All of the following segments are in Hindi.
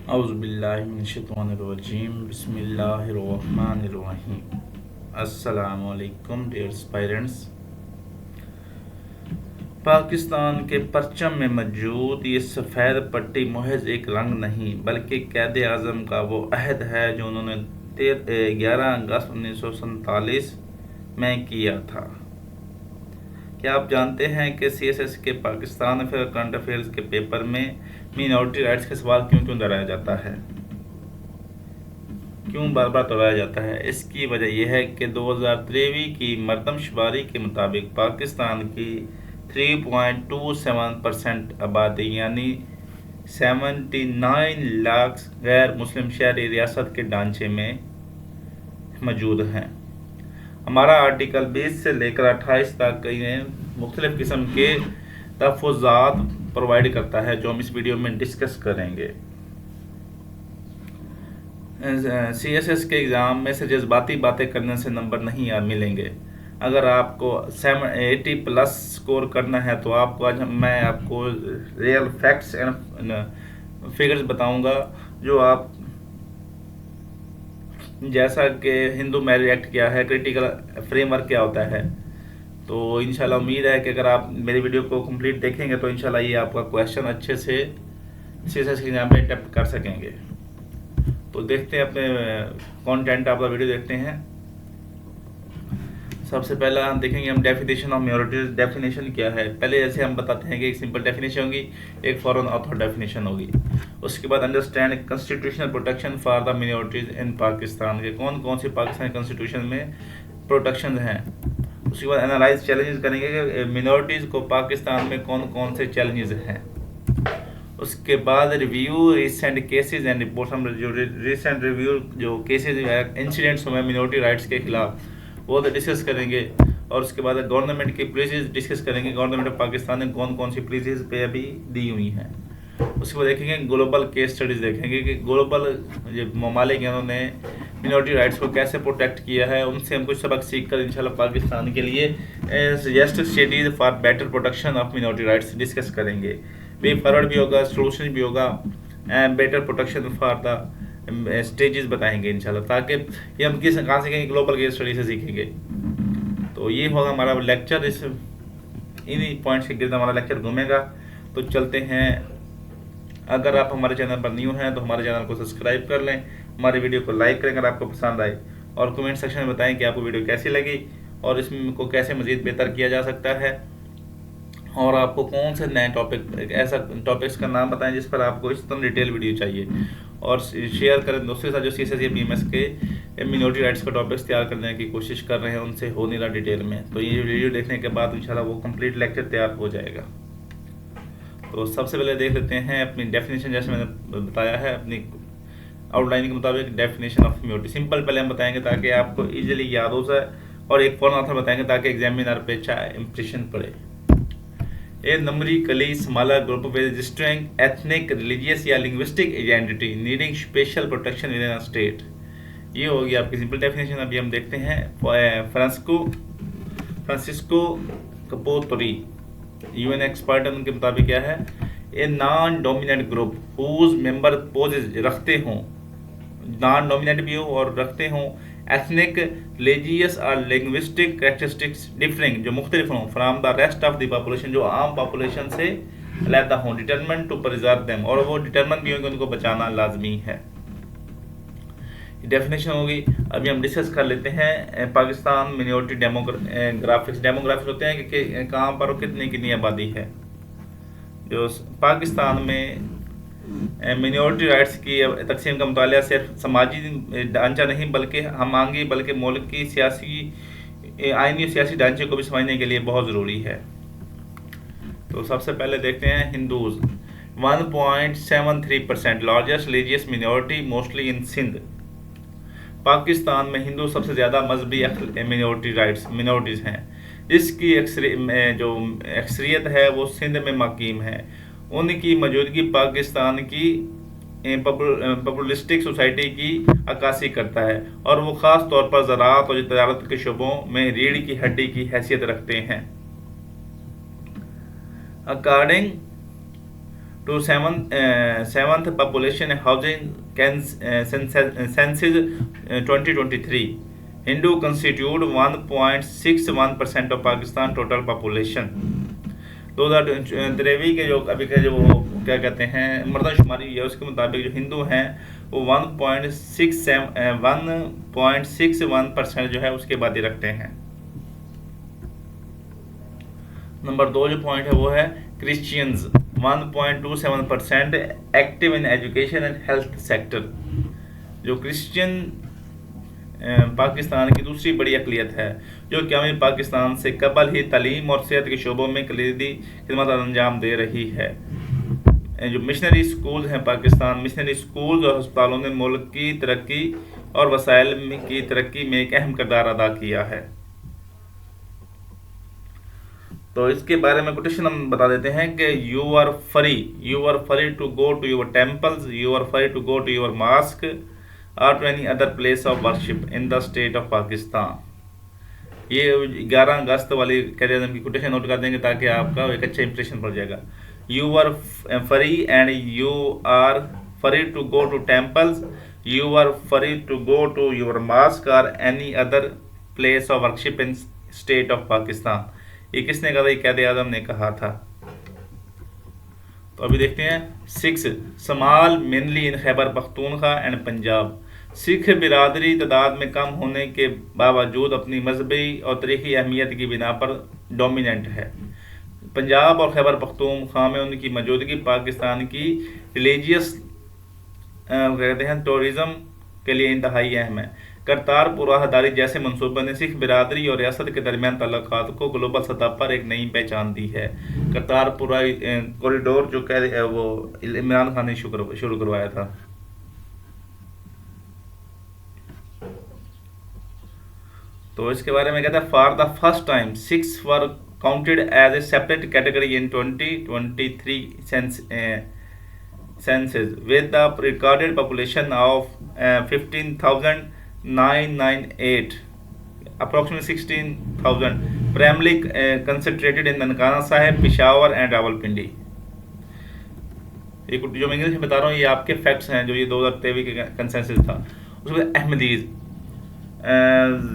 औज़ुबिल्लाहिमिनश्शैतानिर्रजीम बिस्मिल्लाहिर्रहमानिर्रहीम। अस्सलामुअलैकुम डियर एस्पायरेंट्स। पाकिस्तान के परचम में मौजूद ये सफ़ेद पट्टी महज एक रंग नहीं बल्कि क़ायद आज़म का वो अहद है जो उन्होंने 11 अगस्त 1947 में किया था। क्या आप जानते हैं कि CSS के पाकिस्तान अफेयर करंट अफेयर्स के पेपर में मिनॉरिटी राइट्स के सवाल क्यों क्यों दोहराया जाता है, क्यों बार बार दोहराया जाता है? इसकी वजह यह है कि 2023 की मरदमशुमारी के मुताबिक पाकिस्तान की 3.27% आबादी यानी 79 लाख गैर मुस्लिम शहरी रियासत के ढांचे में मौजूद हैं। हमारा आर्टिकल 20 से लेकर 28 तक मुख्तलिफ़ किस्म के तहफ़्फ़ुज़ात प्रोवाइड करता है जो हम इस वीडियो में डिस्कस करेंगे। CSS के एग्ज़ाम में से जज्बाती बातें करने से नंबर नहीं मिलेंगे। अगर आपको 80+ स्कोर करना है तो मैं आपको रियल फैक्ट्स एंड फिगर्स बताऊंगा, जो आप जैसा कि हिंदू मैरिज एक्ट क्या है, क्रिटिकल फ्रेमवर्क क्या होता है। तो इंशाल्लाह उम्मीद है कि अगर आप मेरी वीडियो को कंप्लीट देखेंगे तो इंशाल्लाह ये आपका क्वेश्चन अच्छे से CSS के एग्जाम में अटेम्प्ट कर सकेंगे। तो देखते हैं अपने कंटेंट, आपका वीडियो देखते हैं। सबसे पहला हम देखेंगे हम डेफिनेशन ऑफ मिनॉरिटीज। डेफिनेशन क्या है, पहले जैसे हम बताते हैं कि एक सिंपल डेफिनेशन होगी, एक फॉरेन ऑथर डेफिनेशन होगी। उसके बाद understand constitutional protection for the minorities in Pakistan के कौन कौन से पाकिस्तान कॉन्स्टिट्यूशन में प्रोटेक्शन हैं। उसके बाद एनालाइज चैलेंजेस करेंगे कि मिनॉरिटीज़ को पाकिस्तान में कौन कौन से चैलेंजेस हैं। उसके बाद review recent cases and reports. हम जो रिसेंट रिव्यू जो केसेस इंसिडेंट्स हुए मिनॉरिटी राइट्स के खिलाफ वो तो डिस्कस करेंगे। और उसके बाद गवर्नमेंट की पॉलिसीज डिस्कस करेंगे, गवर्नमेंट ऑफ पाकिस्तान ने कौन कौन सी पॉलिसीज पे अभी दी हुई हैं। उसके बाद देखेंगे ग्लोबल केस स्टडीज़, देखेंगे कि ग्लोबल जो ममालिक हैं उन्होंने मिनॉरिटी राइट्स को कैसे प्रोटेक्ट किया है, उनसे हम कुछ सबक सीख कर इंशाल्लाह पाकिस्तान के लिए suggest studies for better protection of minority rights discuss करेंगे। वे फॉरवर्ड भी होगा, सोल्यूशन भी होगा, better protection for the stages बताएंगे इंशाल्लाह, ताकि ये हम कहाँ सीखेंगे, ग्लोबल केस स्टडी से सीखेंगे। तो ये होगा हमारा लेक्चर, इस इन्हीं पॉइंट्स के गिर्द हमारा लेक्चर घूमेगा। तो चलते हैं। अगर आप हमारे चैनल पर न्यू हैं तो हमारे चैनल को सब्सक्राइब कर लें, हमारे वीडियो को लाइक करें अगर आपको पसंद आए, और कमेंट सेक्शन में बताएं कि आपको वीडियो कैसी लगी और इसमें को कैसे मज़ीद बेहतर किया जा सकता है, और आपको कौन से नए टॉपिक ऐसा टॉपिक्स का नाम बताएं जिस पर आपको इस तरह डिटेल वीडियो चाहिए, और शेयर करें दोस्तों के साथ जो CSS या BMS के मिनॉरिटी राइट्स का टॉपिक्स तैयार करने की कोशिश कर रहे हैं, उनसे हो नहीं रहा डिटेल में। तो ये वीडियो देखने के बाद इंशाल्लाह वो कंप्लीट लेक्चर तैयार हो जाएगा। तो सबसे पहले देख लेते हैं अपनी डेफिनेशन। जैसे मैंने बताया है अपनी आउटलाइन के मुताबिक डेफिनेशन ऑफ मिनॉरिटी सिंपल पहले हम बताएंगे ताकि आपको इजीली याद हो जाए, और एक फॉरेन ऑथर बताएंगे ताकि एग्जामिनर पे अच्छा इंप्रेशन पड़े। A numerically smaller group with distinct ethnic, religious या linguistic identity needing special protection within a state। ये होगी आपकी सिंपल डेफिनेशन। अभी हम देखते हैं फ्रांसिस्को कपोतोरी UN एक्सपर्ट उनके मुताबिक क्या है, a non dominant group whose members possess रखते हों, नॉन डोमिनेंट भी हो और रखते हों एथनिक, रिलीजियस और लिंग्विस्टिक कैरेक्टरिस्टिक्स डिफरिंग जो मुख्तलिफ हों from the rest of the population जो आम पॉपुलेशन से अलहदा हों, डिटरमिन टू प्रिजर्व देम और वो डिटरमिन भी होंगे उनको बचाना लाजमी है। डेफिनेशन होगी। अभी हम डिस्कस कर लेते हैं पाकिस्तान मिनॉरिटी डेमोग्राफिक्स। डेमोग्राफिक्स होते हैं कि कहाँ पर कितनी कितनी आबादी है। जो पाकिस्तान में मिनॉरिटी राइट्स की तकसीम का मुताला सिर्फ समाजी ढांचा नहीं बल्कि हमांगी बल्कि मुल्क की सियासी आइनी सियासी ढांचे को भी समझने के लिए बहुत ज़रूरी है। तो सबसे पहले देखते हैं Hindus 1.73% largest religious minority mostly in Sindh. Pakistan में हिंदू सबसे ज़्यादा मजहबी मिनॉरिटीज़ हैं, जिसकी जो अक्सरियत है वो सिंध में मकीम है। उनकी मौजूदगी पाकिस्तान की पॉपुलिस्टिक सोसाइटी की अक्कासी करता है और वो ख़ास तौर पर ज़राअत और तजारत के शोबों में रीढ़ की हड्डी की हैसियत रखते हैं। According to seventh population housing census 2023. Hindu constitute 1.61% of Pakistan total population. 2023 के जो अभी के जो क्या कहते हैं मर्दमशुमारी है उसके मुताबिक जो हिंदू हैं वो 1.61% जो है उसके आबादी रखते हैं। नंबर 2 जो पॉइंट है वो है Christians 1.27% active in education and health sector. जो क्रिश्चियन पाकिस्तान की दूसरी बड़ी अक़लियत है जो क़यामी पाकिस्तान से कबल ही तालीम और सेहत के शोबों में कलीदी खिदमत अंजाम दे रही है। जो मिशनरी स्कूल हैं पाकिस्तान मिशनरी स्कूल और अस्पतालों ने मुल्क की तरक्की और वसाइल की तरक्की में एक अहम किरदार अदा किया है। तो इसके बारे में कोटेशन हम बता देते हैं कि you are free to go to your temples, you are free to go to your mosques और to any other place of worship in the state of Pakistan. ये 11 अगस्त वाली कैरियम की कोटेशन नोट कर देंगे ताकि आपका एक अच्छा इंप्रेशन पड़ जाएगा। You are free and you are free to go to temples, you are free to go to your mosques और any other place of worship in state of Pakistan. ये किसने कहा था? ये क़ायद आज़म ने कहा था। तो अभी देखते हैं 6 समाल mainly in Khyber Pakhtunkhwa and Punjab. Sikh बिरादरी तादाद में कम होने के बावजूद अपनी मजहबी और तारीखी अहमियत की बिना पर डोमिनेंट है। पंजाब और खैबर पख्तूनख्वा में उनकी मौजूदगी पाकिस्तान की रिलीजियस कहते हैं टूरिज़म के लिए इंतहाई अहम है। करतारपुर राहदारी जैसे मनसूबे ने सिख बिरादरी और रियासत के दरमियान ताल्लुकात को ग्लोबल सतह पर एक नई पहचान दी है। करतारपुर कॉरिडोर जो कह रहे वो इमरान खान ने शुरू करवाया था। तो इसके बारे में कहता है for the first time Sikhs were counted as a separate category in 2023 census with the recorded population of 15,998, approximately 16,000, primarily concentrated in Nankana Sahib, Peshawar and Rawalpindi. ये जो मैं इंग्लिश में बता रहा हूँ ये आपके फैक्ट्स हैं जो ये 2023 के कंसेंसस था। उसके बाद अहमदीज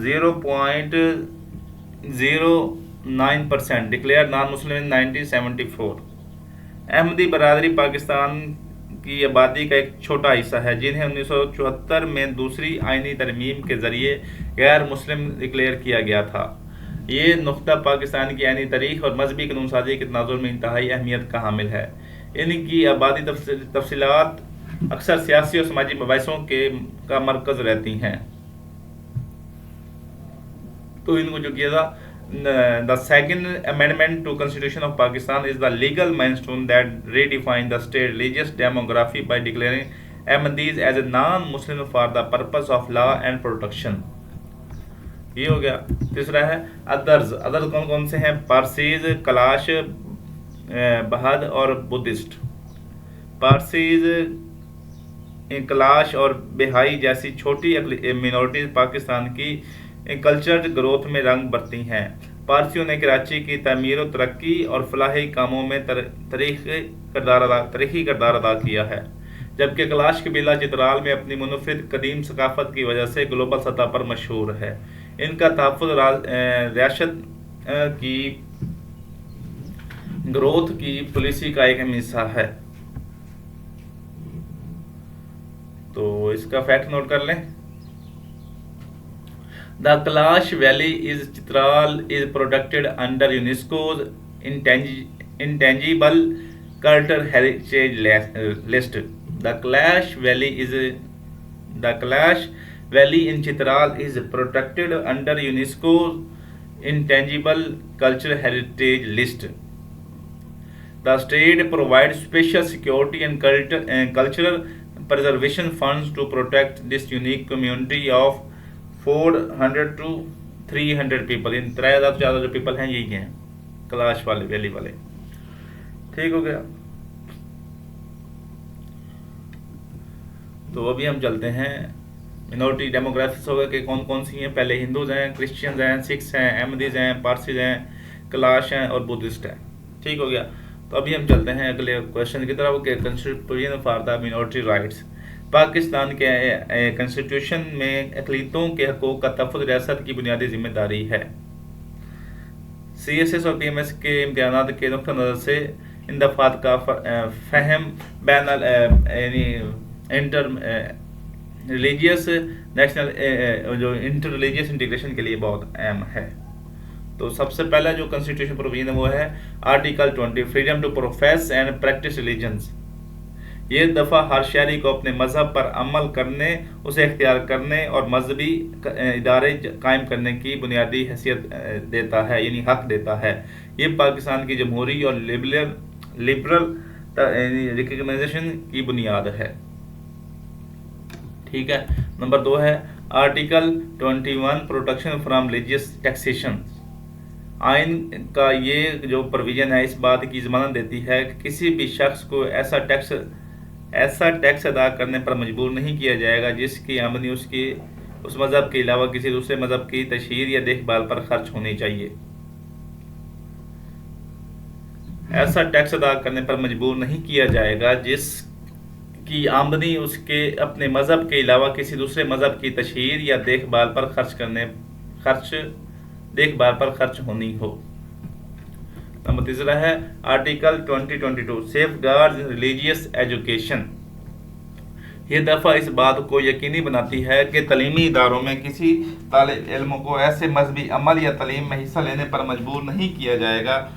0.09% डिक्लेयर नॉन मुस्लिम इन 1974। अहमदी बरादरी पाकिस्तान की आबादी का एक छोटा हिस्सा है जिन्हें 1974 में दूसरी आईनी तरमीम के ज़रिए गैर मुस्लिम डिक्लेयर किया गया था। ये नुक्ता पाकिस्तान की आईनी तारीख और मजहबी कानूनसाजी के तनाजुर में इंतहाई अहमियत का हामिल है। इनकी आबादी तफसीलात अक्सर सियासी और समाजी मबाइसों का मरकज़ रहती हैं। तो इनको जो किया था The second amendment to Constitution of Pakistan is the legal milestone that redefined the state religious demography by declaring Ahmadis as a non-Muslim for the purpose of law and protection। ये हो गया। तीसरा है अदर्स। अदर्स कौन कौन से हैं? पारसीज, कलाश, बहद और बुद्धिस्ट। पारसीज, कलाश और बेहाई जैसी छोटी मिनॉरिटीज पाकिस्तान की कल्चर ग्रोथ में रंग भरती हैं। पारसियों ने कराची की तमीर और तरक्की और फलाही कामों में तरीखी किरदार अदा किया है, जबकि कलाश कबीला चित्राल में अपनी मुनफरिद कदीम सकाफत की वजह से ग्लोबल सतह पर मशहूर है। इनका तहफ़्फ़ुज़ रियासत की ग्रोथ की पॉलिसी का एक अहम हिस्सा है। तो इसका फैक्ट नोट कर लें। The Kalash Valley is Chitral is protected under UNESCO's intangible cultural heritage list. The Kalash Valley in Chitral is protected under UNESCO's intangible cultural heritage list. The state provides special security and cultural preservation funds to protect this unique community of 400 to 300 people. इन 3000 से ज़्यादा जो पीपल हैं यही हैं कलाश वाले वैली वाले। ठीक हो गया। तो अभी हम चलते हैं मिनॉरिटी डेमोग्राफिक्स हो गए कि कौन कौन सी हैं। पहले हिंदूज हैं, क्रिश्चियंस हैं, सिख्स हैं, अहमदीज हैं, पारसीज हैं, कलाश हैं और बुद्धिस्ट हैं। ठीक हो गया। तो अभी हम चलते हैं अगले क्वेश्चन की तरफ कि constitution for the minority rights. Pakistan के कॉन्स्टिट्यूशन में अक़लियतों के हकूक़ का तहफ़्फ़ुज़ रियासत की बुनियादी जिम्मेदारी है। CSS और PMS के इम्तिहानात के नुक़्ता नज़र से इन दफ़ात का फ़हम बैन यानी इंटर रिलीजियस नेशनल जो इंटर रिलीजियस इंटीग्रेशन के लिए बहुत अहम है। तो सबसे पहला जो कॉन्स्टिट्यूशन प्रोविजन है वो है article 20, freedom to profess and practise religions. ये दफ़ा हर शहरी को अपने मज़हब पर अमल करने, उसे इख्तियार करने और मजहबी इदारे कायम करने की बुनियादी हैसियत देता है, यानी हक देता है। ये पाकिस्तान की जमहूरी और लिबरल रिकग्नाइजेशन की बुनियाद है। ठीक है। नंबर 2 है article 21, protection from religious taxation. आइन का ये जो प्रोविजन है इस बात की ज़मानत देती है कि किसी भी शख्स को ऐसा टैक्स अदा करने पर मजबूर नहीं किया जाएगा जिसकी आमदनी उस मज़हब के अलावा किसी दूसरे मज़हब की तशहीर या देखभाल पर खर्च होनी चाहिए। ऐसा टैक्स अदा करने पर मजबूर नहीं किया जाएगा जिसकी आमदनी उसके अपने मज़हब के अलावा किसी दूसरे मज़हब की तशहीर या देखभाल पर खर्च होनी हो। नंबर 3 है आर्टिकल 2022, सेफगार्ड रिलीजियस एजुकेशन। ये दफ़ा इस बात को यकीनी बनाती है कि तलीमी इदारों में किसी तालिब इल्म को ऐसे मजहबी अमल या तालीम में हिस्सा लेने पर मजबूर नहीं किया जाएगा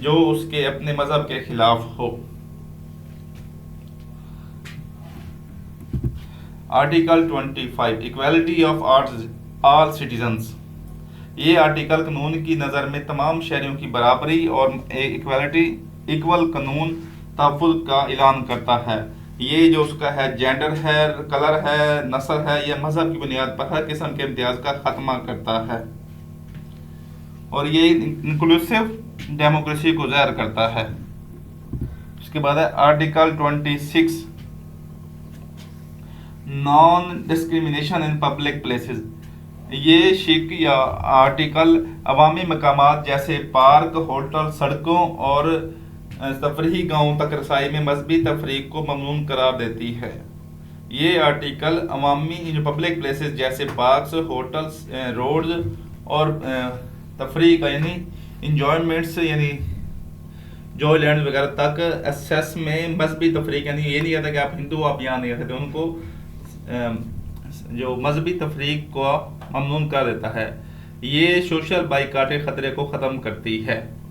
जो उसके अपने मज़हब के खिलाफ हो। Article 25, equality of all citizens. ये आर्टिकल कानून की नज़र में तमाम शहरियों की बराबरी और इक्वल कानून तहफ़्फ़ुज़ का ऐलान करता है। ये जो उसका है जेंडर है, कलर है, नस्ल है या मज़हब की बुनियाद पर हर किस्म के इम्तियाज़ का ख़त्मा करता है और ये इंक्लूसिव डेमोक्रेसी को ज़ाहिर करता है। उसके बाद है article 26, non discrimination in public places. ये शिक या आर्टिकल अवामी मकामात जैसे पार्क, होटल, सड़कों और तफरीही गाँव तक रसाई में मजहबी तफरीक को ममनून करार देती है। ये आर्टिकल अवामी पब्लिक प्लेसेस जैसे पार्क्स, होटल्स, रोड्स और तफरीह का यानी इंजॉयमेंट्स यानी जॉय लैंड वगैरह तक एक्सेस में मजहबी तफरीक, यानी ये नहीं कहता कि आप हिंदू आप यहाँ नहीं रहते, उनको जो मजहबी तफरीक को ममनून कर देता है। ये सोशल बाइकाट के खतरे को ख़त्म करती है।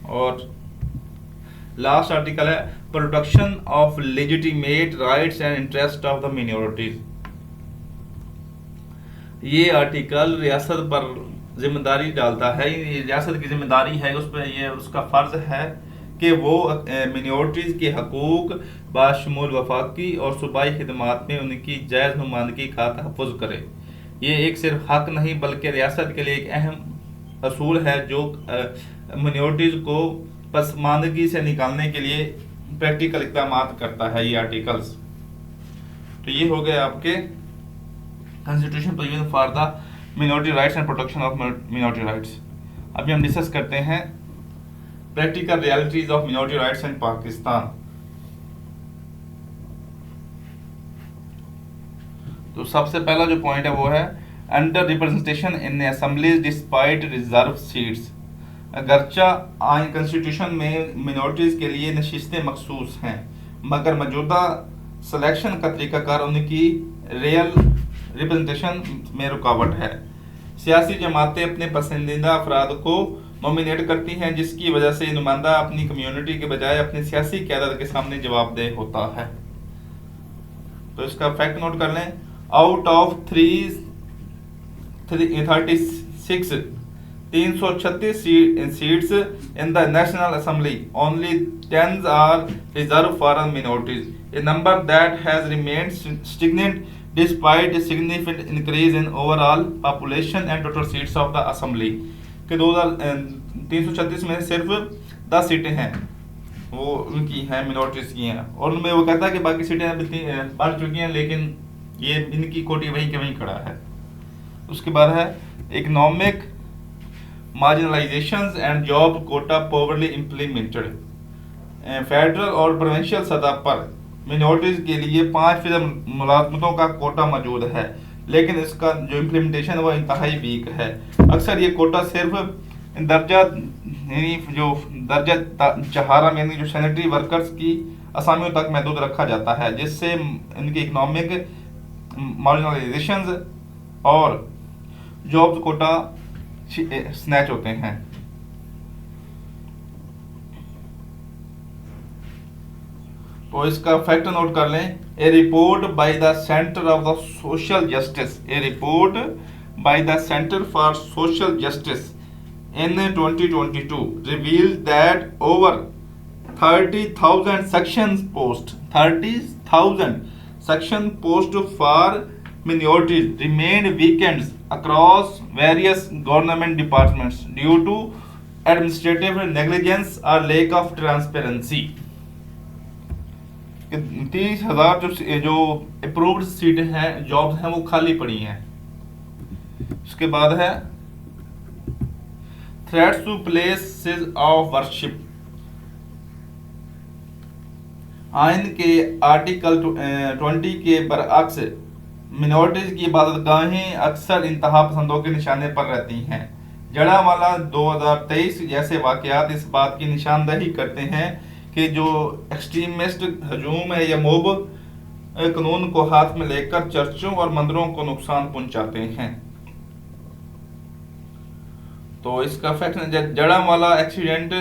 और लास्ट आर्टिकल है protection of legitimate rights and interest of the minorities. ये आर्टिकल रियासत पर जिम्मेदारी डालता है, रियासत की जिम्मेदारी है, उस पर ये उसका फ़र्ज है कि वो मिनॉरिटीज़ के हकूक़ बाशमूल वफाकी और सूबाई खिदमात में उनकी जायज़ नुमाइंदगी का तहफ़्फ़ुज़ करे। ये एक सिर्फ हक नहीं बल्कि रियासत के लिए एक अहम असूल है जो मिनॉरिटीज़ को पसमानदगी से निकालने के लिए प्रैक्टिकल इक़दाम करता है। ये आर्टिकल्स तो ये हो गए आपके constitution provision for the minority rights and protection of minority rights. अभी हम डिस्कस करते हैं practical realities of minority rights in Pakistan. तो सबसे पहला जो पॉइंट है वो है under representation in assemblies despite reserve seats. अगरचा आइन कॉन्स्टिट्यूशन में मिनॉरिटीज़ के लिए नशिस्तें मखसूस हैं मगर मौजूदा सिलेक्शन का तरीक़ाकार उनकी रियल रिप्रेजेंटेशन में रुकावट है। सियासी जमातें अपने पसंदीदा अफराद को नॉमिनेट करती हैं जिसकी वजह से नुमाइंदा अपनी कम्युनिटी के बजाय अपनी सियासी क़यादत के सामने जवाबदेह होता है। तो इसका फैक्ट नोट कर लें, out of 336 seats in the national assembly only 10 are reserve for minorities, a number that has remained stagnant despite significant increase in overall population and total seats of the assembly. के 336 में सिर्फ 10 सीटें हैं वो उनकी हैं, मिनॉरिटीज़ की हैं, और उनमें वो कहता है कि बाकी सीटें अभी बढ़ चुकी हैं लेकिन ये इनकी कोटी वहीं के वहीं खड़ा है। उसके बाद है economic marginalisations and job quota poorly implemented. Federal और प्रोविंशियल सतह पर मिनॉरिटीज के लिए 5% मुलाजमतों का कोटा मौजूद है, लेकिन इसका जो इम्प्लीमेंटेशन है वो इंतहाई वीक है। अक्सर ये कोटा सिर्फ दर्जा जो दर्जा चहारा में जो सैनिटरी वर्कर्स की असामियों तक महदूद रखा जाता है, जिससे इनके इकोनॉमिक मार्जिनलाइजेशंस और जॉब्स कोटा स्नैच होते हैं। तो इसका फैक्ट नोट कर लें। A report by the centre of the social justice, a report by the centre for social justice in 2022 revealed that over 30,000 section post for minorities remained vacant across various government departments due to administrative negligence or lack of transparency। 30,000 जो अप्रूव्ड सीट हैं, जॉब्स हैं, वो खाली पड़ी हैं। उसके बाद है threats to places of worship. आइन के आर्टिकल 20 के बरअक्स मिनॉरिटीज की इबादत गाहें अक्सर इंतहा पसंदों के निशाने पर रहती हैं। जड़ावाला 2023 जैसे वाकयात इस बात की निशानदही करते हैं कि जो एक्सट्रीमिस्ट हजूम है या मोब कानून को हाथ में लेकर चर्चों और मंदिरों को नुकसान पहुंचाते हैं। तो इसका fact, Jaranwala accident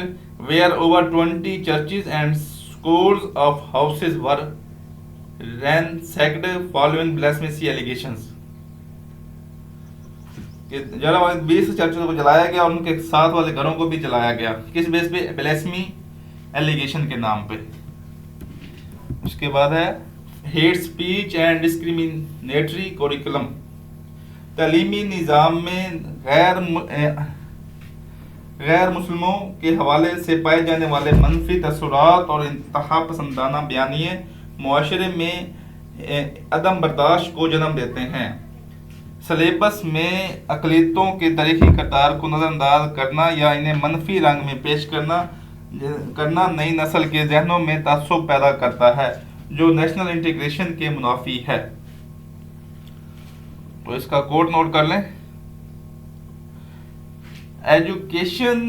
where over 20 churches and scores of houses were ransacked following blasphemy allegations. Jaranwala 20 चर्चों को जलाया गया और उनके साथ वाले घरों को भी जलाया गया। किस बेस पे? ब्लास्फेमी एलिगेशन के नाम पे। उसके बाद है hate speech and discriminatory curriculum. तालीमी निज़ाम में गैर मुस्लिमों के हवाले से पाए जाने वाले मनफी तसुरात और इंतहा पसंदाना बयानिए मुआशरे में अदम बर्दाश्त को जन्म देते हैं। सलेबस में अक़लियतों के तारीखी किरदार को नज़रअंदाज करना या इन्हें मनफी रंग में पेश करना नई नस्ल के जहनों में तासुब पैदा करता है, जो नेशनल इंटीग्रेशन के मुनाफी है। तो इसका कोड नोट कर लें। Education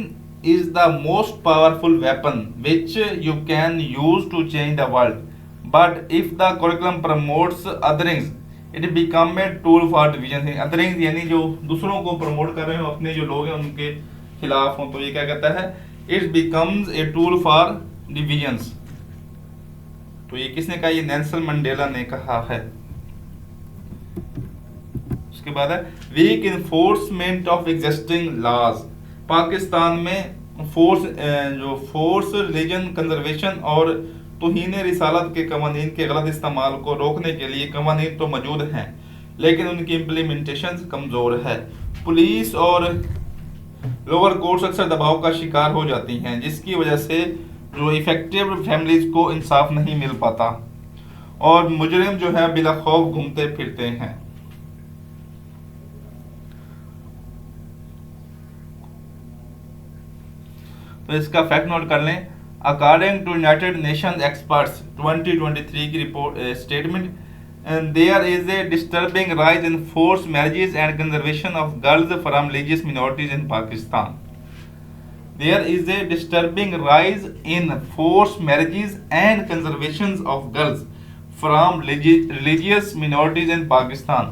is the most powerful weapon which you can use to change the world. But if the curriculum promotes othering, it becomes a tool for division. Othering यानी जो दूसरों को प्रमोट कर रहे हो, अपने जो लोग हैं उनके खिलाफ हो, तो ये क्या कहता है? It becomes a tool for divisions. तो ये किसने कहा? ये नेल्सन मंडेला ने कहा है। उसके बाद है weak enforcement of existing laws. Pakistan में फोर्स रिलीजन कंजर्वेशन और तौहीन रिसालत के कवानीन के गलत इस्तेमाल को रोकने के लिए कवानीन तो मौजूद हैं, लेकिन उनकी इम्प्लीमेंटेशन कमज़ोर है। पुलिस और लोअर कोर्ट्स अक्सर दबाव का शिकार हो जाती हैं, जिसकी वजह से जो इफेक्टिव फैमिलीज को इंसाफ नहीं मिल पाता और मुजरिम जो है बिला खौफ घूमते फिरते हैं। तो इसका फैक्ट नोट कर लें। According to United Nations experts 2023 की report statement, there is a disturbing rise in force marriages and conservation of girls from religious minorities in Pakistan. There is a disturbing rise in forced marriages and conservation of girls from religious minorities in Pakistan.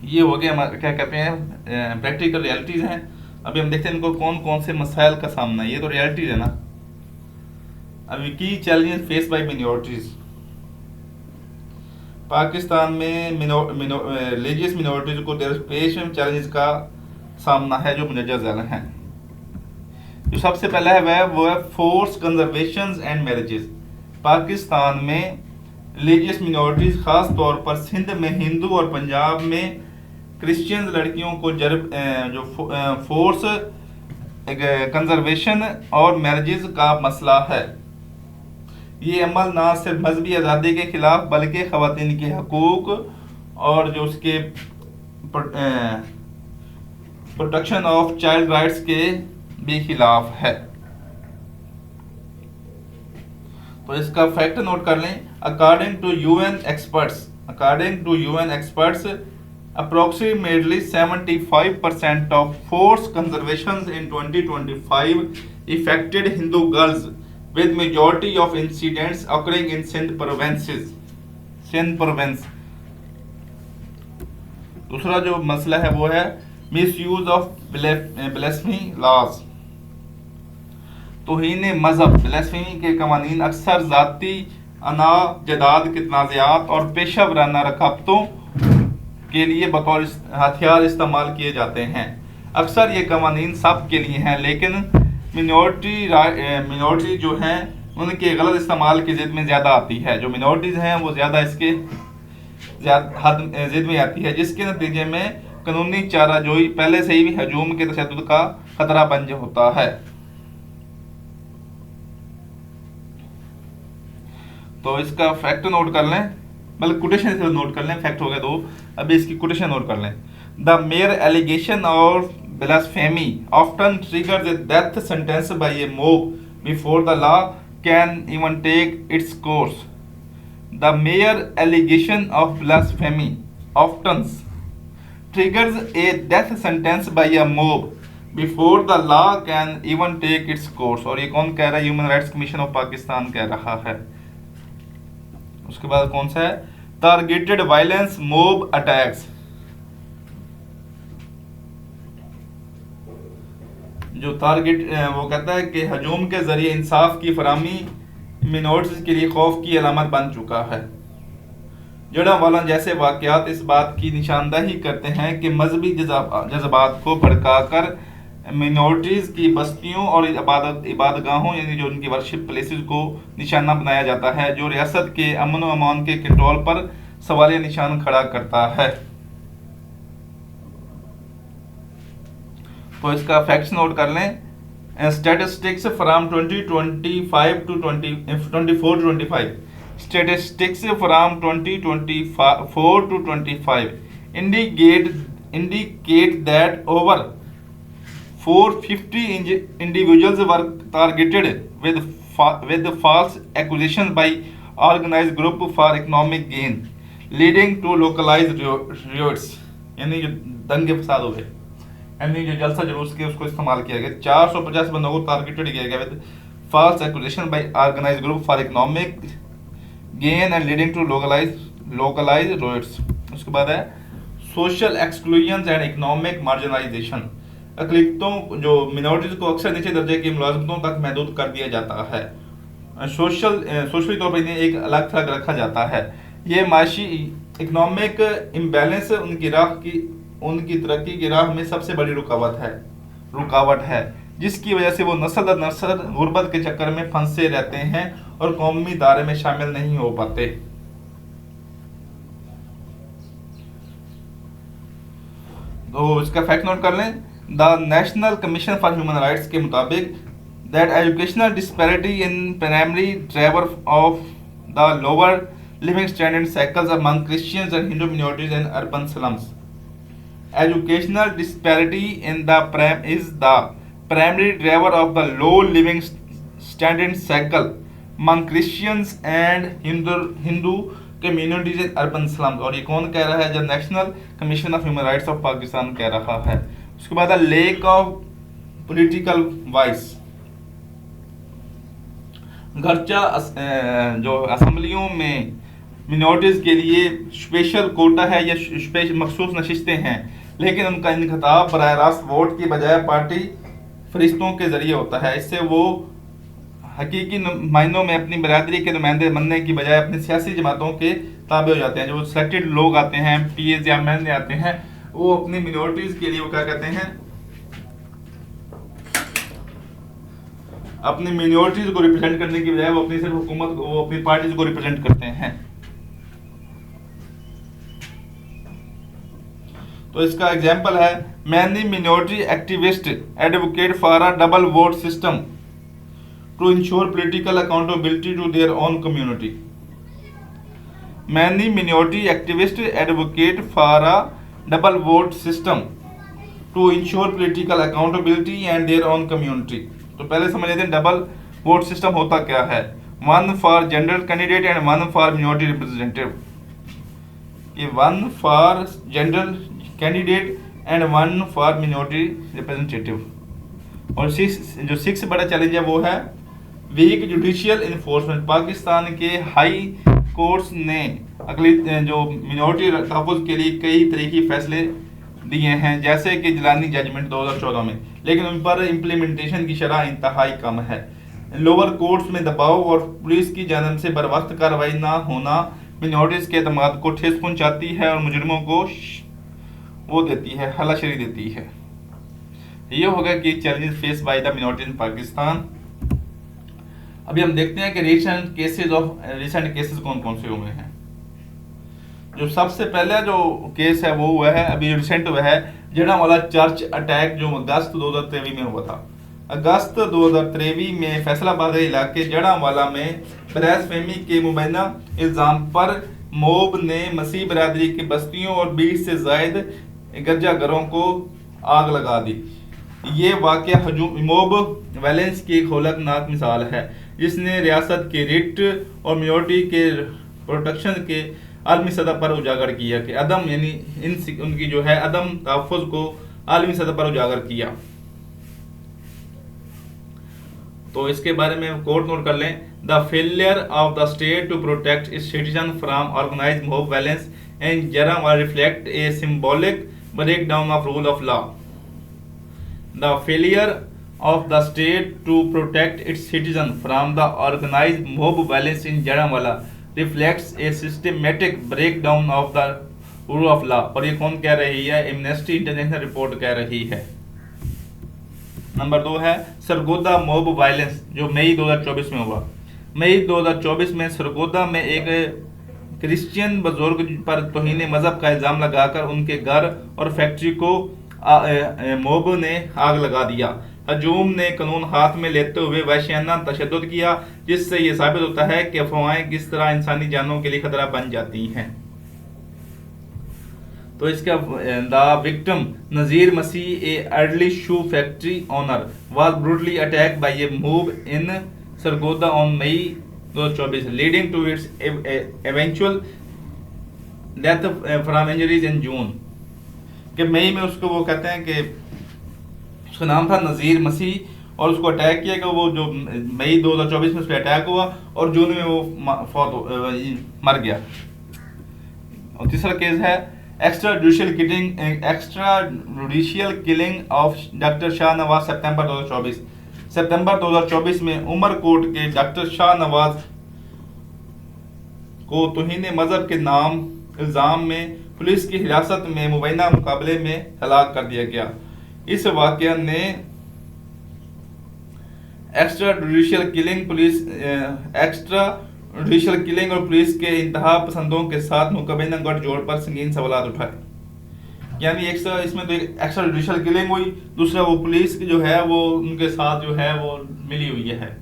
ये हो गया क्या कहते हैं प्रैक्टिकल रियलिटीज हैं। अभी हम देखते हैं इनको कौन कौन से मसाइल का सामना है। ये तो रियलिटीज है ना। अभी की चैलेंजेस फेस बाय मिनॉरिटीज। पाकिस्तान में रिलीजियस मिनॉरिटीज को दरपेश चैलेंजेस का सामना है जो मुंदरजा झैल हैं। जो सबसे पहला है वो है force conservation and marriages. Pakistan में रिलीजियस मिनॉरिटीज खास तौर पर सिंध में हिंदू और पंजाब में क्रिश्चियन लड़कियों को जो फोर्स कंजर्वेशन और मैरिजेस का मसला है। ये अमल ना सिर्फ मजहबी आज़ादी के खिलाफ बल्कि ख़वातीन के हकूक़ और जो उसके प्रोटेक्शन ऑफ चाइल्ड राइट्स के भी खिलाफ है। तो इसका फैक्ट नोट कर लें। According to UN experts approximately 75% of forced conservations in 2025 affected Hindu girls, with majority of incidents occurring in Sindh province। दूसरा जो मसला है वो है मिसयूज ऑफ ब्लेस्फेमी लॉज। तौहीन मजहब ब्लेस्फेमी के कवानीन अक्सर जाती अना जदाद के तनाज़ात और पेशा वराना रकाबतों के लिए बतौर हथियार इस्तेमाल किए जाते हैं। अक्सर ये कवानीन सब के लिए हैं, लेकिन मिनॉरिटी जो हैं उनके गलत इस्तेमाल की जिद में ज़्यादा आती है। जो मिनॉरिटीज़ हैं वो ज़्यादा इसके जिद में आती है, जिसके नतीजे में कानूनी चाराजोई पहले से ही हजूम के तशद्दुद का खतरा बन होता है। तो इसका फैक्ट नोट कर लें, बल्कि कोटेशन से नोट कर लें। फैक्ट हो गया दो, अभी इसकी कोटेशन नोट कर लें। The mere allegation of blasphemy often triggers a death sentence by a mob before the law can even take its course। The mere allegation of blasphemy often triggers a death sentence by a mob before the law can even take its course। और ये कौन कह रहा है? Human rights commission of Pakistan कह रहा है। उसके बाद कौन सा है? Targeted violence mob attacks. जो टारगेट वो कहता है कि हजूम के जरिए इंसाफ की फरामी मिनॉरिटीज के लिए खौफ की अलामत बन चुका है। जड़ावाला जैसे वाकयात इस बात की निशानदही करते हैं कि मजहबी जज्बात को भड़काकर मिनॉरिटीज की बस्तियों और इबादतगाहों यानी जो उनकी वर्शिप प्लेसेस को निशाना बनाया जाता है, जो रियासत के अमन व अमान के कंट्रोल पर सवालिया निशान खड़ा करता है। तो इसका फैक्ट्स नोट कर लें। Statistics from 2025 to 24-25 statistics from 2024 to 25 indicate that over 450 individuals were targeted with false accusations by organized group for economic gain, leading to localized riots। यानी जो दंगे फसाद हुए, यानी जो जलसा जुलूस के उसको इस्तेमाल किया गया। 450 बंदों को टारगेटेड किया गया with false accusation by organized group for economic gain and leading to localized riots। उसके बाद है social exclusion and economic marginalisation. अकलियतों जो मिनॉरिटीज को अक्सर नीचे दर्जे की मुलाजमतों तक महदूद कर दिया जाता है। सोशली तौर पर इन्हें एक अलग थलग रखा जाता है। ये माशी इकोनॉमिक इम्बैलेंस उनकी तरक्की की राह में सबसे बड़ी रुकावट है, जिसकी वजह से वो नस्ल दर नस्ल गुर्बत के चक्कर में फंसे रहते हैं और कौमी दायरे में शामिल नहीं हो पाते। तो इसका फैक्ट नोट कर लें। The National Commission for Human Rights के मुताबिक that educational disparity in primary driver of the lower living standard cycles among Christians and Hindu minorities in urban slums. Educational disparity in the is the primary driver of the low living standard cycle among Christians and Hindu communities in urban slums। और ये कौन कह रहा है? जो national commission of human rights of Pakistan कह रहा है। उसके बाद लेक ऑफ पॉलिटिकल वॉइस। घरचा जो असम्बलियों में मिनॉरिटीज के लिए स्पेशल कोटा है या मखसूस नशिस्तें हैं, लेकिन उनका इंतखाब बराह रास्त वोट की बजाय पार्टी फरिश्तों के जरिए होता है। इससे वो हकीकी मायनों में अपनी बरादरी के नुमाइंदे बनने की बजाय अपनी सियासी जमातों के ताबे हो जाते हैं। जो सिलेक्टेड लोग आते हैं, पीएस या एमएलए आते हैं, वो अपनी मिनॉरिटीज के लिए वो क्या कहते हैं, अपनी मिनॉरिटीज को रिप्रेजेंट करने की बजाय वो अपनी सिर्फ हुकूमत को, वो अपनी पार्टीज को रिप्रेजेंट करते हैं। तो इसका एग्जाम्पल है many minority activist advocate for a double vote system to ensure political accountability to their own community. Many minority activist advocate for a double vote system to ensure political accountability and their own community. तो पहले समझ लेते हैं डबल वोट सिस्टम होता क्या है। One for general candidate and one for minority representative. ये one for general candidate and one for minority representative. और सिक्स बड़ा चैलेंज है वो है वीक जुडिशियल इन्फोर्समेंट। पाकिस्तान के हाई कोर्ट्स ने अगली जो मिनॉरिटी तहफ़्फ़ुज़ के लिए कई तरह के फैसले दिए हैं, जैसे कि जिलानी जजमेंट 2014 में, लेकिन उन पर इम्प्लीमेंटेशन की शरह इंतहाई कम है। लोअर कोर्ट्स में दबाव और पुलिस की जानिब से बरवक्त कार्रवाई ना होना मिनॉरिटीज़ के एतमाद को ठेस पहुंचाती है और मुजरिमों को वो देती है, हलाशरी देती है। ये होगा कि challenges face by the minority in Pakistan. अभी हम देखते हैं कि रिसेंट केसेस कौन कौन से हुए हैं। जो सबसे पहला जो केस है वो हुआ है, अभी रिसेंट हुआ है, जड़ावाला चर्च अटैक जो अगस्त 2023 में हुआ था। अगस्त 2023 में फैसलाबाद इलाके जड़ावाला में ब्लास्फेमी के मुबैना इल्ज़ाम पर मोब ने मसीह बरादरी की बस्तियों और 20 से जायद गिरजाघरों को आग लगा दी। ये वाक़या मोब वायलेंस की एक होलकनाक मिसाल है, जिसने रियासत के रिट और मिनॉरिटी के प्रोटेक्शन के आलमी सतह पर उजागर किया कि अदम यानी उनकी जो है अदम तहफ़्फ़ुज़ को आलमी सतह पर उजागर किया। तो इसके बारे में कोट नोट कर लें। The failure of the state to protect its citizen from organised mob violence and जरा reflect a symbolic breakdown of rule of law. The failure of the state to protect its citizens from the organized mob violence in Jallianwala reflects a systematic breakdown of the rule of law। और ये कौन कह रही है? एमनेस्टी इंटरनेशनल रिपोर्ट कह रही है। नंबर 2 है सरगोदा मोब वायलेंस, जो मई 2024 में हुआ। मई 2024 में सरगोदा में एक क्रिश्चियन बुजुर्ग पर तौहीन मजहब का इल्ज़ाम लगाकर उनके घर और फैक्ट्री को मोब ने आग लगा दिया। हजूम ने कानून हाथ में लेते हुए वहशियाना तशद्दुद किया, जिससे यह साबित होता है कि अफवाहें किस तरह इंसानी जानों के लिए खतरा बन जाती हैं। तो इसका the victim Nazir Masih a early shoe factory owner was brutally attacked by a mob in Sargodha on May 2024 leading to its eventual death from injuries in June. कि मई में उसको वो कहते हैं कि उसका नाम था नज़ीर मसीह और उसको अटैक किया कि वो जो मई 2024 में उस पर अटैक हुआ और जून में वो मर गया। और तीसरा केस है extra judicial killing of doctor Shahnawaz सितंबर 2024 में उमरकोट के डॉक्टर शाहनवाज को तौहीन मजहब के नाम इल्ज़ाम में पुलिस की हिरासत में मुबैना मुकाबले में हलाक कर दिया गया। इस वाक़या ने एक्स्ट्रा जुडिशियल किलिंग और पुलिस के इंतहा पसंदों के साथ मुकम्मल गठजोड़ पर संगीन सवाल उठाए। यानी इसमें तो एक एक्स्ट्रा जुडिशियल किलिंग हुई, दूसरा वो पुलिस की जो है वो उनके साथ जो है वो मिली हुई है,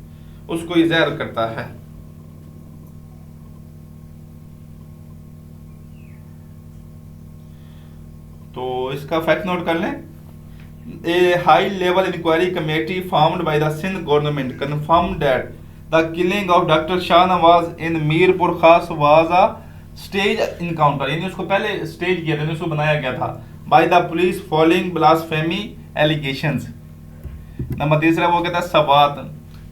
उसको ये ज़ाहिर करता है। तो इसका फैक्ट नोट कर लें। A high level inquiry committee formed by the Sindh government confirmed that the killing of doctor Shahnawaz in Mirpur Khas was a stage encounter, यानी उसको पहले स्टेज किया था, उसको बनाया गया था by the police following blasphemy allegations. Number 3 वो कहता है सवात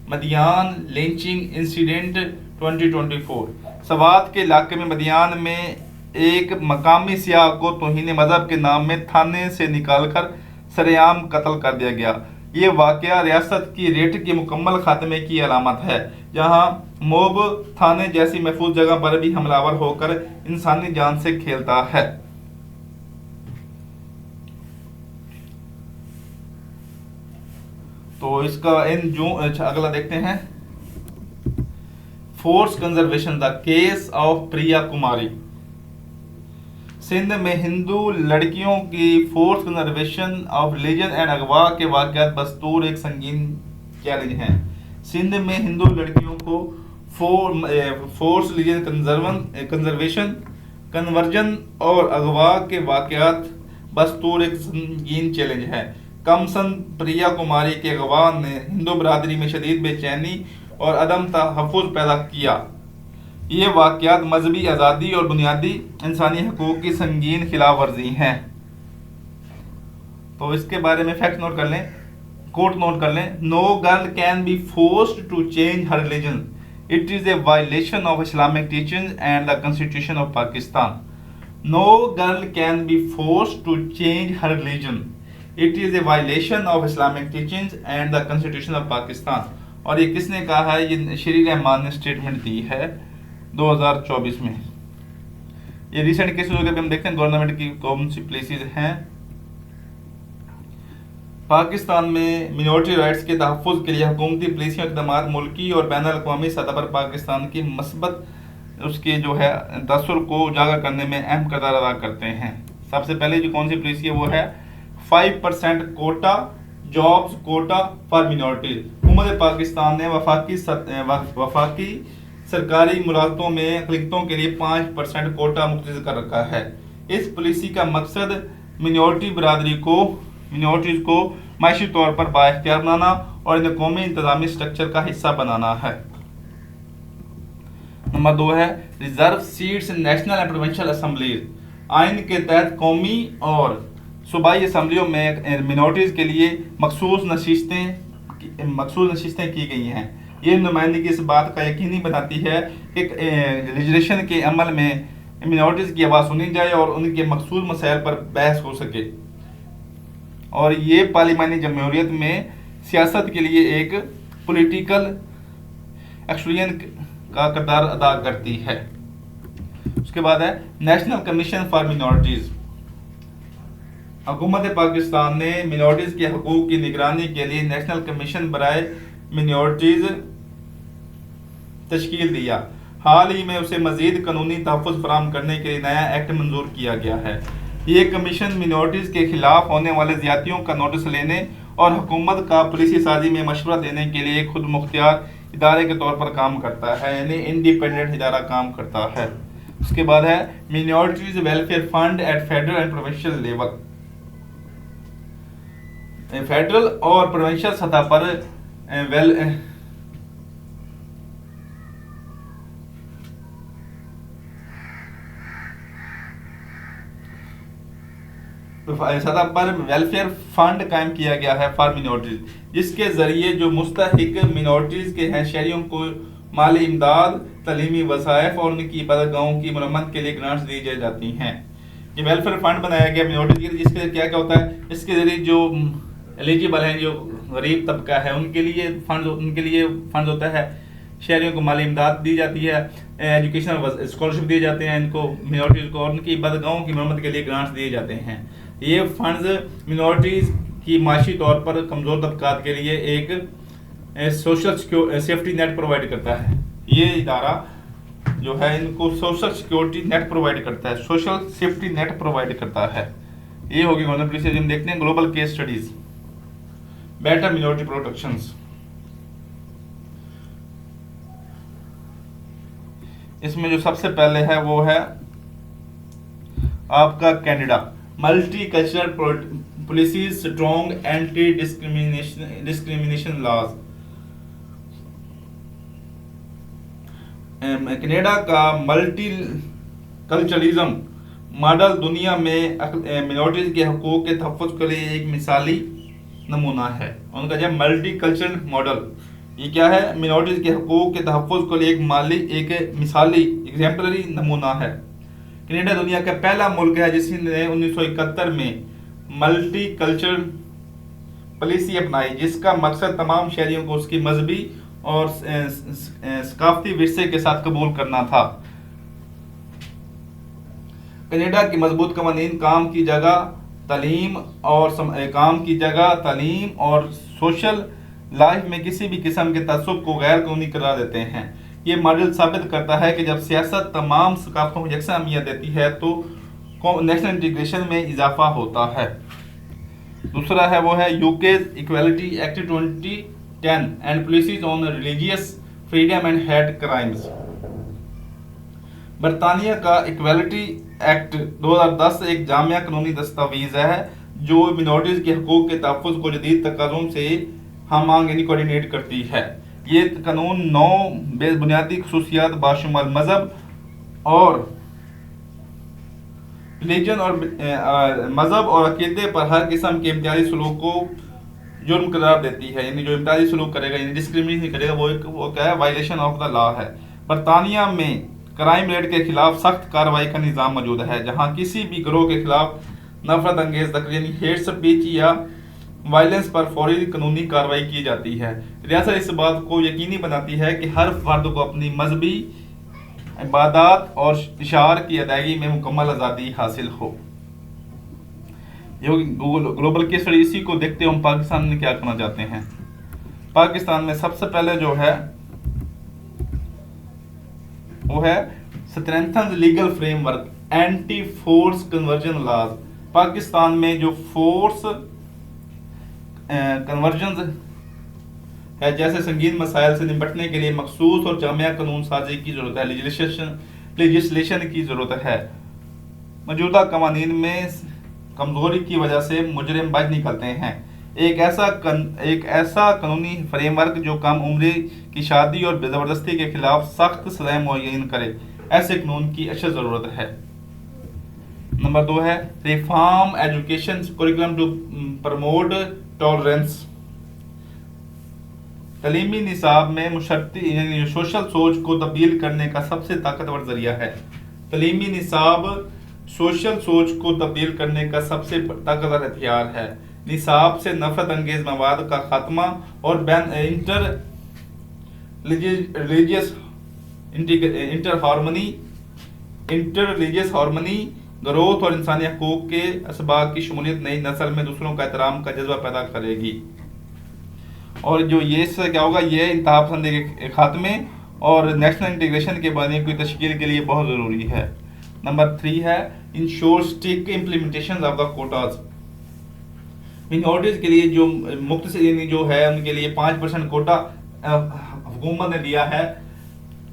मदियान लिंचिंग इंसिडेंट 2024। सवात के इलाके में मदियान में एक मकामी सियाह को तौहीन मजहब के नाम में थाने से निकालकर सरेआम कत्ल कर दिया गया। ये वाक़या रियासत की रेट के मुकम्मल खात्मे की अलामत है, जहां मोब थाने जैसी महफूज जगह पर भी हमलावर होकर इंसानी जान से खेलता है। तो इसका अगला देखते हैं force conservation the case of Priya Kumari. Sindh में हिंदू लड़कियों की force conservation of religion and अगवा के वाक़यात बस्तूर एक संगीन चैलेंज हैं। सिंध में हिंदू लड़कियों को फोर्स रिलीजन कंजर्वेशन कन्वर्जन और अगवा के वाक़यात बस्तूर एक संगीन चैलेंज है। कमसन प्रिया कुमारी के अगवा ने हिंदू बरादरी में शदीद बेचैनी और अदम तहफ़्फ़ुज़ पैदा किया। ये वाक़यात मजहबी आज़ादी और बुनियादी इंसानी हकूक़ की संगीन खिलाफ वर्जी हैं। तो इसके बारे में फैक्ट नोट कर लें, कोट नोट कर लें। No girl can be forced to change her religion, it is a violation of Islamic teachings and the constitution of Pakistan. No girl can be forced to change her religion, it is a violation of Islamic teachings and the constitution of Pakistan. और ये किसने कहा है? ये श्री रहमान ने स्टेटमेंट दी है 2024 में। ये रिसेंट केसेस वगैरह हम देखते हैं गवर्नमेंट की कौन सी प्लेसेस हैं। पाकिस्तान में मिनॉरिटी राइट्स के तहफ़्फ़ुज़ के लिए हुकूमती पुलिसियों इक़दामात मुल्की और बैन अल-अक़वामी सतह पर पाकिस्तान की मस्बत उसके जो है तसर को उजागर करने में अहम किरदार अदा करते हैं। सबसे पहले जो कौन सी पॉलिसी है वो है 5% कोटा जॉब्स कोटा फॉर मिनॉरिटीज। हुकूमत पाकिस्तान ने वफाकी सरकारी मुलाजमतों में अक़लियतों के लिए 5% कोटा मुख्तज़ कर रखा है। इस पॉलिसी का मकसद मिनॉरिटीज़ को माशी तौर पर बाइख्तियार बनाना और इन्हें कौमी इंतज़ामी स्ट्रक्चर का हिस्सा बनाना है। नंबर 2 है reserve seats in national and provincial assemblies. आइन के तहत कौमी और सूबाई असम्बलियों में मिनॉरिटीज़ के लिए मखसूस नशिस्तें की गई हैं। ये नुमाइंदगी इस बात का यकीनी बनाती है कि लेजिस्लेशन के अमल में मिनॉरिटीज़ की आवाज़ सुनी जाए और उनके मखसूस मसाइल पर बहस हो सके, और ये पार्लिमानी जमहूरियत में सियासत के लिए एक पॉलिटिकल एक्सप्लेन का किरदार अदा करती है। उसके बाद है नेशनल कमीशन फॉर मिनॉरिटीज़। हुकूमत पाकिस्तान ने मिनॉरिटीज़ के हकूक़ की निगरानी के लिए नेशनल कमीशन बराए मिनॉरिटीज़ तश्कील दिया। हाल ही में उसे मज़ीद कानूनी तहफ़्फ़ुज़ फराहम करने के लिए नया एक्ट मंजूर किया गया है। ये कमीशन मिनॉरिटीज़ के खिलाफ होने वाले ज़्यादतियों का नोटिस लेने और हुकूमत का पॉलिसी साजी में मशवरा देने के लिए खुद मुख्तियार इदारे के तौर पर काम करता है, यानी इंडिपेंडेंट इदारा काम करता है। उसके बाद है minorities welfare fund eight federal and provincial level. Federal और प्रोविंशियल सतह पर सतह पर वेलफेयर फंड कायम किया गया है फॉर मिनॉरिटीज, जिसके जरिए जो मुस्तहिक मिनॉरिटीज के हैं शहरियों को माली इमदाद, तलीमी वसाइफ और उनकी इबादतगाहों की मरम्मत के लिए ग्रांट्स दी जाती हैं। ये वेलफेयर फंड बनाया गया मिनॉरिटीज के लिए, जिसके क्या क्या होता है, इसके जरिए जो एलिजिबल हैं, जो गरीब तबका है, उनके लिए फंड होता है। शहरियों को माली इमदाद दी जाती है, एजुकेशनल स्कॉलरशिप दिए जाते हैं इनको मिनॉरिटीज़ को, और उनकी इबादतगाहों की मरम्मत के लिए ग्रांट्स दिए जाते हैं। ये फंड्स मिनॉरिटीज़ की माशी तौर पर कमज़ोर तबकात के लिए एक सोशल सेफ्टी नेट प्रोवाइड करता है। ये इदारा जो है इनको सोशल सिक्योरिटी नेट प्रोवाइड करता है, सोशल सेफ्टी नेट प्रोवाइड करता है। ये होगी गवर्नमेंट पॉलिसी। हम देखते हैं global case studies, better minority protections. इसमें जो सबसे पहले है वो है आपका Canada, multi cultural policies, strong anti discrimination laws. Canada का मल्टी कल्चरलिज्म मॉडल दुनिया में मिनॉरिटीज के हकूक़ के तहफ़्फ़ुज़ के लिए एक मिसाली नमूना है। उनका जो मल्टी कल्चरल मॉडल, ये क्या है, मिनॉरिटीज के हकूक़ के तहफ़्फ़ुज़ के लिए एक मिसाली एग्जाम्पलरी नमूना है। कनाडा दुनिया का पहला मुल्क है जिसने 1971 में मल्टी कल्चरल पॉलिसी अपनाई, जिसका मकसद तमाम शहरियों को उसकी मजहबी और सकाफती विरसे के साथ कबूल करना था। कनाडा की मजबूत कवानीन काम की जगह तालीम और सोशल लाइफ में किसी भी किस्म के तसब्बुब को गैर कानूनी करार देते हैं। ये मॉडल साबित करता है कि जब सियासत तमाम सकाफ़तों को यकसा अहमियत देती है तो नेशनल इंटीग्रेशन में इजाफा होता है। दूसरा है वो है UK equality act 2010 and policies on religious freedom and hate crimes. बरतानिया का इक्वालिटी एक्ट 2010 एक जामिया कानूनी दस्तावेज है जो मिनॉरिटीज़ के हकूक़ के तहफ़्फ़ुज़ को जदीद तकाज़ों से हम आंग यानी कोऑर्डिनेट करती है। ये कानून 9 बुनियादी खसूसियात बाशुमाल मज़हब और रिलीजन और मज़हब और अक़ीदे पर हर किस्म के इम्तियाजी सलूक को जुर्म करार देती है। यानी जो इम्तियाजी सलूक करेगा यानी डिस्क्रिमिनेशन करेगा वो क्या है, वायलेशन ऑफ द लॉ है। बरतानिया में क्राइम रेट के खिलाफ सख्त कार्रवाई का निज़ाम मौजूद है, जहाँ किसी भी गिरोह के खिलाफ नफरत अंगेज तकरीर यानी हेट स्पीच या वायलेंस पर फौरी कानूनी कार्रवाई की जाती है। रियासत इस बात को यकीनी बनाती है कि हर फर्द को अपनी मजहबी इबादत और इशार की अदायगी में मुकम्मल आज़ादी हासिल हो। ये ग्लोबल केस स्टडी, इसी को देखते हम पाकिस्तान में क्या करना चाहते हैं। पाकिस्तान में सबसे पहले जो है वो है strengthen legal framework anti force conversion laws. Pakistan में जो फोर्स कन्वर्जन है जैसे संगीन मसाइल से निपटने के लिए मखसूस और जामिया कानून साजी की जरूरत है, लेजिस्लेशन की जरूरत है। मौजूदा कवानीन में कमजोरी की वजह से मुजरिम बच निकलते हैं। एक ऐसा कानूनी फ्रेमवर्क जो कम उम्र की शादी और ज़बरदस्ती के खिलाफ सख्त सज़ाएं मुअय्यन करे, ऐसे कानून की अशद ज़रूरत है। नंबर 2 है reform education curriculum to promote tolerance. तलीमी निसाब में मुशर्रती यानी सोशल सोच को तब्दील करने का सबसे ताकतवर जरिया है। तलीमी निसाब सोशल सोच को तब्दील करने का सबसे ताकतवर हथियार है। निसाब से नफरत अंगेज मवाद का खात्मा और इंटर रिलीजियस हार्मनी, ग्रोथ और इंसानी हकूक के असबाब की शमूलियत नई नस्ल में दूसरों का एहतराम का जज्बा पैदा करेगी। और जो ये इससे क्या होगा, ये इंतहा पसंदी के खात्मे और नेशनल इंटीग्रेशन के बनने की तश्कील के लिए बहुत ज़रूरी है। नंबर 3 है ensure strict implementation of the Kota's. Minorities के लिए जो मुक्त यानी जो है उनके लिए 5% कोटा हुकूमत ने दिया है,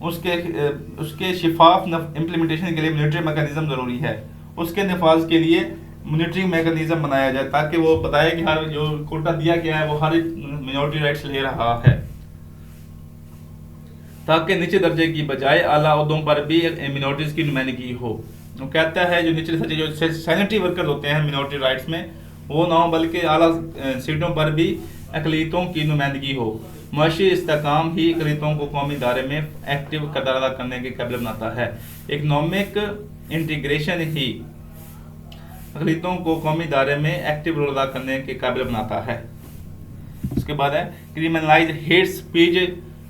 उसके शिफाफ इम्प्लीमेंटेशन के लिए मिलिट्री मैकेनिज्म ज़रूरी है। उसके नफाज के लिए मिलिट्री मैकेनिज्म बनाया जाए ताकि वो बताए कि हर जो कोटा दिया गया है वो हर मिनॉरिटी राइट्स ले रहा है, ताकि निचले दर्जे की बजाय आला ओहदों पर भी मिनॉरिटीज़ की नुमाइंदगी हो। वो कहता है जो निचले दर्जे जो सैनिटरी वर्कर होते हैं मिनॉरिटी राइट्स में वो ना हो, बल्कि आला सीटों पर भी अक़लियतों की नुमाइंदगी हो। मुआशी इस्तेहकाम ही अक़लियतों को कौमी दायरे में एक्टिव किरदार अदा करने के काबिल बनाता है। इकनॉमिक इंटीग्रेशन ही अक़लियतों को कौमी दायरे में एक्टिव रोल अदा करने के काबिल बनाता है। उसके बाद है criminalise hate speech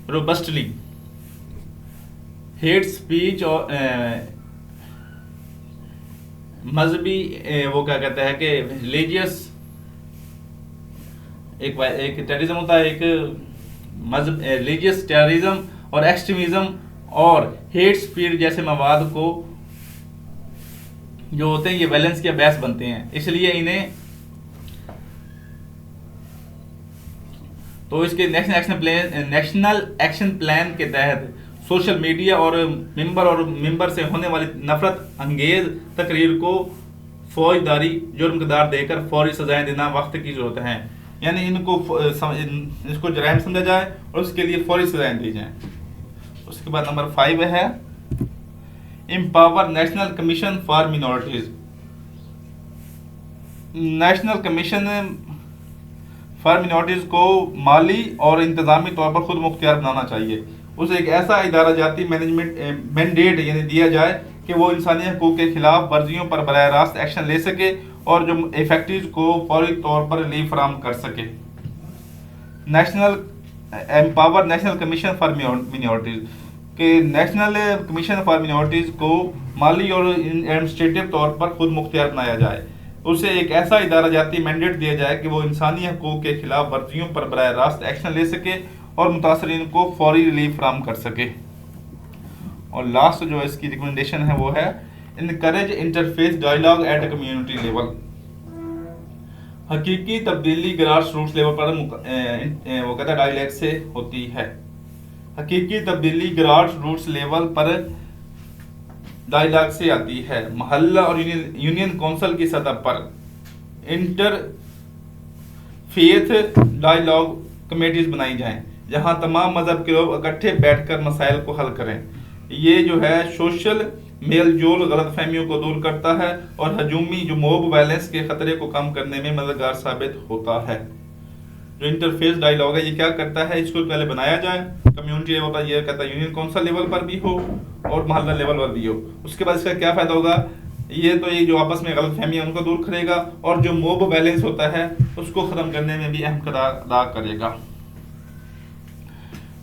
robustly. Hate speech और मजहबी वो क्या कहता है कि रिलीजियस एक टेररिज्म होता है, एक मजहब रिलीजियस टेररिज्म और एक्सट्रीमिज्म और हेट स्पीच जैसे मवाद को जो होते हैं ये बैलेंस के बहस बनते हैं, इसलिए इन्हें तो इसके नेशनल एक्शन प्लान के तहत सोशल मीडिया और मेंबर से होने वाली नफरत अंगेज तकरीर को फौजदारी जुर्म करार देकर फौरी सजाएं देना वक्त की जरूरत है। यानी इसको जराइम समझा जाए और उसके लिए फौरी सजाएं दी जाएं। उसके बाद नंबर 5 है empower National Commission for Minorities. National Commission for Minorities को माली और इंतजामी तौर पर खुद मुख्तियार बनाना चाहिए। उसे एक ऐसा इदारा जाती मैनेजमेंट मैंडेट यानी दिया जाए कि वो इंसानी हकूक़ के खिलाफ वर्जियों पर बराह रास्त एक्शन ले सके और जो इफेक्टिव को फौरी तौर पर रिलीफ फराहम कर सके। एम्पावर नेशनल कमीशन फॉर मिनॉरिटीज के नेशनल कमीशन फॉर मिनॉरिटीज को माली और एडमिनिस्ट्रेटिव तौर पर खुद मुख्तियार बनाया जाए। उसे एक ऐसा इदारा जाती मैंडेट दिया जाए कि वो इंसानी हकूक़ के खिलाफ वर्जियों पर बराह रास्त एक्शन ले सके और मुतासरीन को फौरी रिलीफ फराहम कर सके। और लास्ट जो इसकी रिकमेंडेशन है वो है encourage interfaith dialogue at community level. हकीकी तब्दीली ग्रास रूट्स लेवल पर वो कहता है डायलॉग से होती है। हकीकी तब्दीली ग्रास रूट्स लेवल पर डायलॉग से आती है। मोहल्ला और यूनियन काउंसिल की सतह पर इंटर फेथ डायलॉग कमेटीज बनाई जाएं, जहां तमाम मजहब के लोग इकट्ठे बैठकर मसाइल को हल करें। ये जो है सोशल मेल जोल गलतफहमियों को दूर करता है और हजूमी जो मॉब वायलेंस के खतरे को कम करने में मददगार साबित होता है। जो इंटरफेस डायलॉग है ये क्या करता है, इसको पहले बनाया जाए, कम्युनिटी लेवल पर, ये कहता है यूनियन काउंसिल लेवल पर भी हो और मोहल्ला लेवल पर भी हो। उसके बाद इसका क्या फायदा होगा, ये तो ये जो आपस में गलतफहमी है उनको दूर करेगा और जो मॉब वायलेंस होता है उसको खत्म करने में भी अहम किरदार अदा करेगा।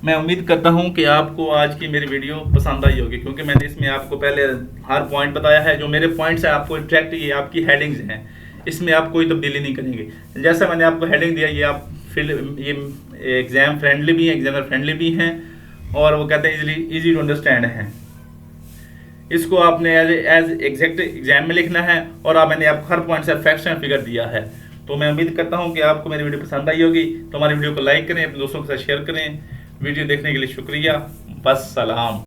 मैं उम्मीद करता हूं कि आपको आज की मेरी वीडियो पसंद आई होगी, क्योंकि मैंने इसमें आपको पहले हर पॉइंट बताया है। जो मेरे पॉइंट्स हैं आपको अट्रैक्ट, ये आपकी हेडिंग्स हैं, इसमें आप कोई तब्दीली नहीं करेंगे। जैसा मैंने आपको हेडिंग दिया, ये आप ये एग्ज़ाम फ्रेंडली भी हैं, एग्जामर फ्रेंडली भी हैं और वो कहते हैं इजी टू अंडरस्टैंड है। इसको आपने एज एग्जैक्ट एग्जाम में लिखना है और मैंने आपको हर पॉइंट से फैक्ट्स एंड फिगर दिया है। तो मैं उम्मीद करता हूँ कि आपको मेरी वीडियो पसंद आई होगी। तो हमारी वीडियो को लाइक करें, अपने दोस्तों के साथ शेयर करें। वीडियो देखने के लिए शुक्रिया। बस सलाम।